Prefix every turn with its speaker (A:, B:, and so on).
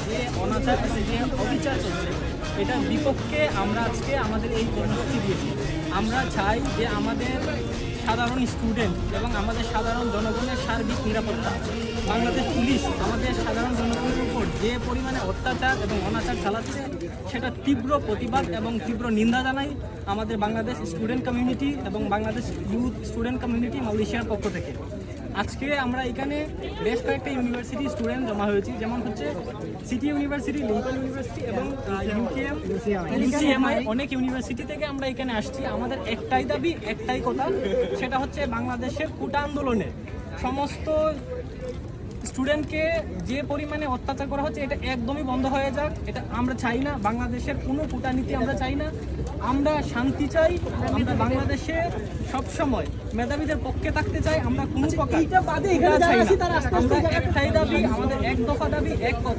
A: যে অনাচার যে অবিচার চলছে এটার বিপক্ষে আমরা আজকে আমাদের এই কর্মসূচি দিয়েছি। আমরা চাই যে আমাদের সাধারণ স্টুডেন্ট এবং আমাদের সাধারণ জনগণের সার্বিক নিরাপত্তা, বাংলাদেশ পুলিশ আমাদের সাধারণ জনগণের উপর যে পরিমাণে অত্যাচার এবং অনাচার চালাচ্ছে সেটা তীব্র প্রতিবাদ এবং তীব্র নিন্দা জানাই আমাদের বাংলাদেশ স্টুডেন্ট কমিউনিটি এবং বাংলাদেশ ইউথ স্টুডেন্ট কমিউনিটি মালয়েশিয়ার পক্ষ থেকে। আজকে আমরা এখানে বেশ কয়েকটা ইউনিভার্সিটি স্টুডেন্ট জমা হয়েছি, যেমন হচ্ছে সিটি ইউনিভার্সিটি, লিঙ্কন ইউনিভার্সিটি এবং ইউসিএমআই, অনেক ইউনিভার্সিটি থেকে আমরা এখানে আসছি। আমাদের একটাই দাবি, একটাই কথা, সেটা হচ্ছে বাংলাদেশের কোটা আন্দোলনে সমস্ত স্টুডেন্টকে যে পরিমাণে অত্যাচার করা হচ্ছে এটা একদমই বন্ধ হয়ে যাক। এটা আমরা চাই না, বাংলাদেশের কোনো কূটনীতি আমরা চাই না, আমরা শান্তি চাই। আমরা বাংলাদেশে সবসময় মেধাবীদের পক্ষে থাকতে চাই। আমরা কোনো প্রকার আমরা একটাই দাবি, আমাদের এক দফা দাবি, এক কথা,